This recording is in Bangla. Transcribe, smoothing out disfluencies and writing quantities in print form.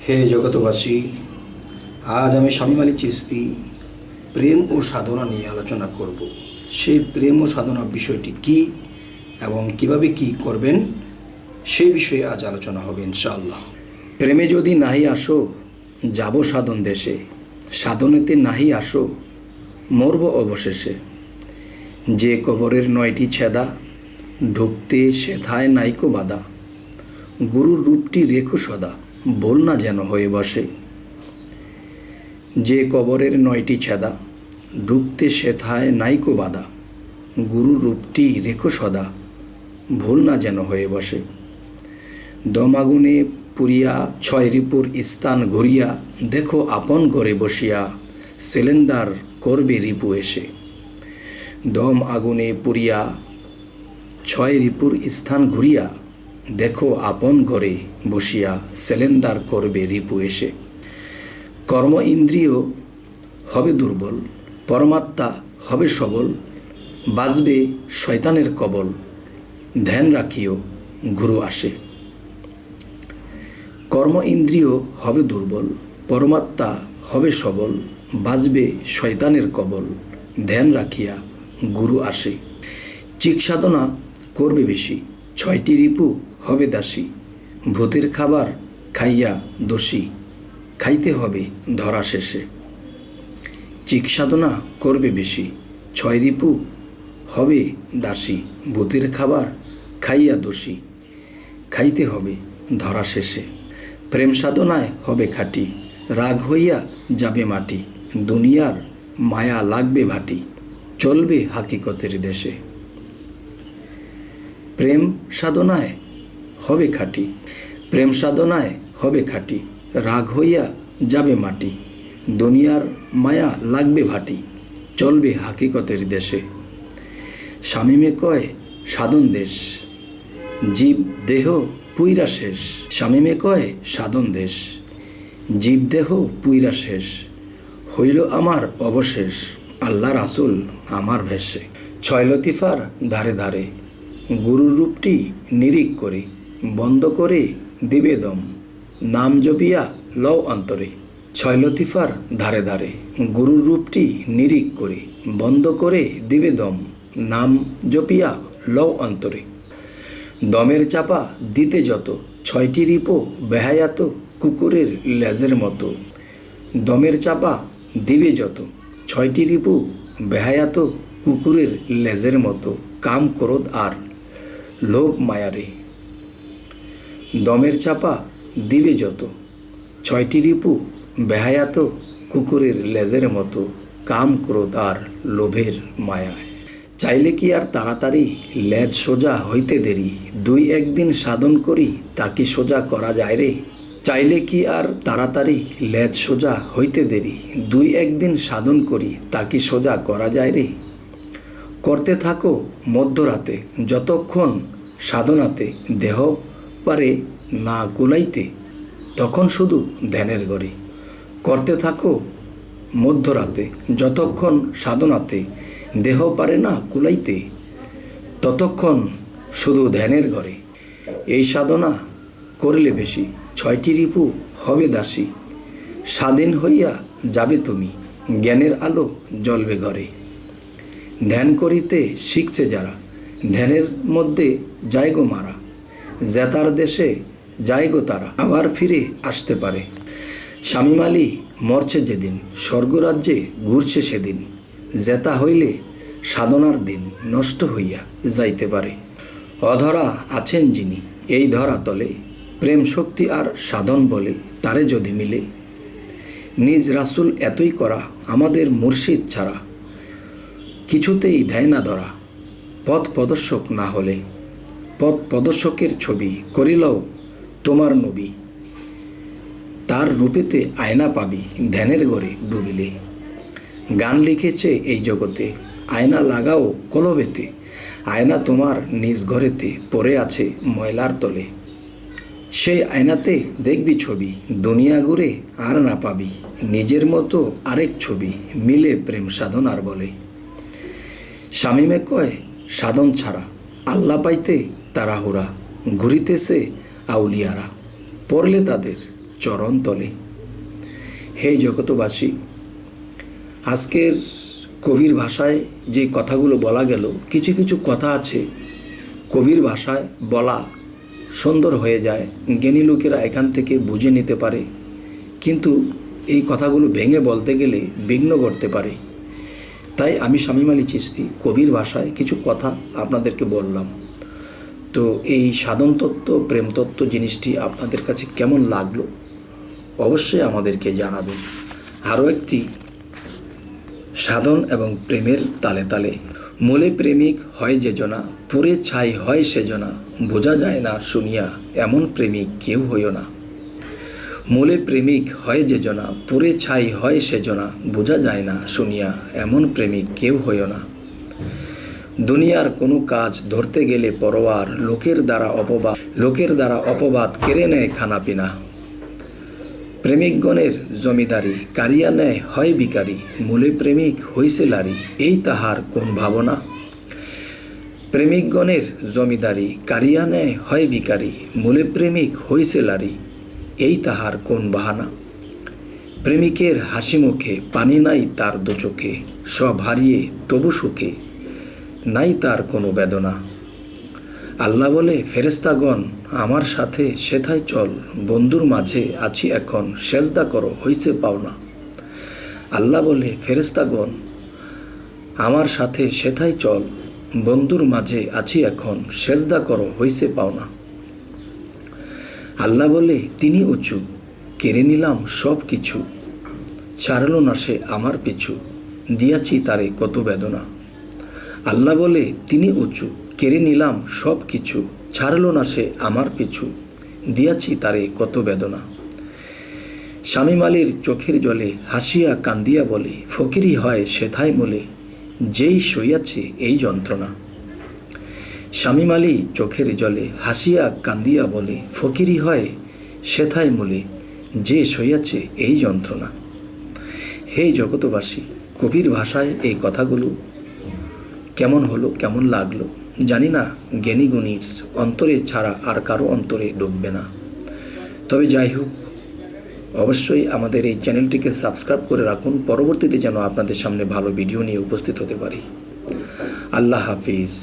হে জগতবাসী, আজ আমি শামীম আলী চিশতি প্রেম ও সাধনা নিয়ে আলোচনা করব। সেই প্রেম ও সাধনা বিষয়টি কি এবং কিভাবে কি করবেন সেই বিষয়ে আজ আলোচনা হবে ইনশাআল্লাহ। প্রেমে যদি নাহি আসো যাব সাধন দেশে, সাধনেতে নাহি আসো মরব অবশেষে। যে কবরের 9টি ছেদা, ঢুকতে সেথায় নাইকো বাধা। গুরুর রূপটি রেখো সদা, বল না যেন হয়ে বসে। যে কবরের 9টি ছেদা, ঢুকতে সেথায় নাইকো বাধা। গুরুর রূপটি রেখো সদা, ভুল না যেন হয়ে বসে। দম আগুনে পুরিয়া 6 রিপুর স্থান ঘুরিয়া, দেখো আপন ঘরে বসিয়া সিলিন্ডার করবে রিপু এসে। দম আগুনে পুরিয়া 6 রিপুর স্থান ঘুরিয়া, দেখো আপন ঘরে বসিয়া সিলিন্ডার করবে রিপু এসে। কর্ম ইন্দ্রিয় হবে দুর্বল, পরমাত্মা হবে সবল, বাজবে শয়তানের কবল, ধ্যান রাখিও গুরু আসে। কর্ম ইন্দ্রিয় হবে দুর্বল, পরমাত্মা হবে সবল, বাজবে শয়তানের কবল, ধ্যান রাখিয়া গুরু আসে। চিক সাধনা করবে বেশি, 6টি রিপু হবে দাসী। ভূতের খাবার খাইয়া দোষী, খাইতে হবে ধরা শেষে। চিক সাধনা করবে বেশি, 6 রিপু হবে দাসী। ভূতের খাবার খাইয়া দোষী, খাইতে হবে ধরা শেষে। প্রেম সাধনায় হবে খাঁটি, রাগ হইয়া যাবে মাটি। দুনিয়ার মায়া লাগবে ভাটি, চলবে হাকিকতের দেশে। প্রেম সাধনায় হবে খাঁটি, প্রেম সাধনায় হবে খাঁটি, রাগ হইয়া যাবে মাটি। দুনিয়ার মায়া লাগবে ভাটি, চলবে হাকিকতের দেশে। শামীমে কয় সাধন দেশ, জীব দেহ পুইরা শেষ। শামীমে কয় সাধন দেশ, জীব দেহ পুইরা শেষ। হইল আমার অবশেষ, আল্লাহ রাসূল আমার ভেষে। 6 লতিফার ধারে ধারে, গুরুর রূপটি নিরিখ করে, বন্ধ করে দিবে দম, নাম জপিয়া লও অন্তরে। 6 লতিফার ধারে ধারে, গুরুর রূপটি নিরিখ করে, বন্ধ করে দিবে দম, নাম জপিয়া লও অন্তরে। দমের চাপা দিতে যত, 6টি রিপো বেহায়াত কুকুরের লেজের মতো। দমের চাপা দিবে যত, 6টি রিপু বেহায়াত কুকুরের লেজের মতো। কাম ক্রোধ আর লোভ মায়ারে। দমের চাপা দিবে যত, 6টি রিপু বেহায়াত কুকুরের লেজের মতো। কাম ক্রোধ আর লোভের মায়ায়। চাইলে কি আর তাড়াতাড়ি লেজ সোজা হইতে দেরি। 2-1 দিন সাধন করি তা কি সোজা করা যায় রে। চাইলে কি আর তাড়াতাড়ি লেজ সোজা হইতে দেরি। 2-1 দিন সাধন করি তা কি সোজা করা যায় রে। করতে থাকো মধ্যরাতে, যতক্ষণ সাধনাতে দেহ পারে না কুলাইতে, তখন শুধু ধ্যানের ঘরে। করতে থাকো মধ্যরাতে, যতক্ষণ সাধনাতে দেহ পারে না কুলাইতে, ততক্ষণ শুধু ধ্যানের ঘরে। এই সাধনা করলে বেশি, 6টি রিপু হবে দাসী। স্বাধীন হইয়া যাবে তুমি, জ্ঞানের আলো জ্বলবে ঘরে। ধ্যান করিতে শিখছে যারা, ধ্যানের মধ্যে যায় গো মারা। জেতার দেশে যায় গো তারা, আবার ফিরে আসতে পারে। শামীম আলী মরছে যেদিন, স্বর্গরাজ্যে ঘুরছে সেদিন। জেতা হইলে সাধনার দিন নষ্ট হইয়া যাইতে পারে। অধরা আছেন যিনি এই ধরা তলে, প্রেম শক্তি আর সাধন বলে তারে যদি মিলে। নিজ রাসূল এতই করা আমাদের মুর্শিদ ছাড়া, কিছুতেই দেয় না ধরা। পথ প্রদর্শক না হলে, পথ প্রদর্শকের ছবি করিলাও তোমার নবী। তার রূপেতে আয়না পাবি ধ্যানের ঘরে ডুবিলে। গান লিখেছে এই জগতে, আয়না লাগাও কলবেতে। আয়না তোমার নিজ ঘরেতে পড়ে আছে ময়লার তলে। সেই আয়নাতে দেখবি ছবি, দুনিয়া ঘুরে আর না পাবি নিজের মতো আরেক ছবি, মিলে প্রেম সাধনার বলে। শামীমে কয় সাধন ছাড়া আল্লাহ পাইতে তাড়াহুড়া, ঘুরিতেছে আউলিয়ারা। পড়লে তাদের চরণ তলে। হে জগতবাসী, আজকের কবির ভাষায় যে কথাগুলো বলা গেল, কিছু কিছু কথা আছে কবির ভাষায় বলা সুন্দর হয়ে যায়, জ্ঞানী লোকেরা এখান থেকে বুঝে নিতে পারে, কিন্তু এই কথাগুলো ভেঙে বলতে গেলে বিঘ্ন করতে পারে। তাই আমি শামীম আলী চিশতি কবির ভাষায় কিছু কথা আপনাদেরকে বললাম। তো এই সাধন তত্ত্ব, প্রেম তত্ত্ব জিনিসটি আপনাদের কাছে কেমন লাগলো অবশ্যই আমাদেরকে জানাবেন। আরও একটি সাধন এবং প্রেমের তালে তালে। মূলে প্রেমিক হয় যে জনা, পুরে ছাই হয় সেজনা, বোঝা যায় না শুনিয়া এমন প্রেমিক কেউ হইও না। মূলে প্রেমিক হয় যে জনা, পুরে ছাই হয় সেজনা, বোঝা যায় না শুনিয়া এমন প্রেমিক কেউ হইও না। দুনিয়ার কোনো কাজ ধরতে গেলে পরোয়ার, লোকের দ্বারা অপবাদ কেড়ে নেয় খানাপিনা। প্রেমিকগণের জমিদারি কারিয়া নেয় হয় ভিখারি, মূলে প্রেমিক হইছে লারি, এই তাহার কোন ভাবনা। প্রেমিকগণের জমিদারি কারিয়া নেয় হয় ভিখারি, মূলে প্রেমিক হইছে লারি, এই তাহার কোন বাহানা। প্রেমিকের হাসি মুখে পানি নাই তার দু চোখে, সব হারিয়ে তবু সুখে নাই তার কোনো বেদনা। আল্লাহ বলে ফেরেশতাগণ আমার সাথে সেথায় চল, বন্ধুর মাঝে আছি এখন সেজদা করো হইছে পাওনা। আল্লাহ বলে ফেরেশতাগণ আমার সাথে সেথায় চল, বন্ধুর মাঝে আছি এখন সেজদা করো হইছে পাওনা। আল্লাহ বলে তিনি উঁচু, কেড়ে নিলাম সব কিছু, ছাড়ল না সে আমার পিছু, দিয়াছি তারে কত বেদনা। আল্লাহ বলে তিনি উঁচু, কেড়ে নিলাম সব কিছু, ছাড়ল না সে আমার পিছু, দিয়াছি তারে কত বেদনা। শামীম আলীর চোখের জলে হাসিয়া কান্দিয়া বলে, ফকিরি হয় সেথায় মূলে, যেই সইয়াছে এই যন্ত্রণা। শামীম আলী চোখের জলে হাসিয়া কান্দিয়া বলে, ফকিরি হয় সেথায় মূলে, যে সইয়াছে এই যন্ত্রণা। হে জগতবাসী, কবির ভাষায় এই কথাগুলো কেমন হলো, কেমন লাগলো জানি না, জ্ঞানী গুণীর অন্তরে ছাড়া আর কারো অন্তরে ঢুকবে না। তবে যাই হোক, অবশ্যই আমাদের এই চ্যানেলটিকে সাবস্ক্রাইব করে রাখুন, পরবর্তীতে যেন আপনাদের সামনে ভালো ভিডিও নিয়ে উপস্থিত হতে পারি। আল্লাহ হাফিজ।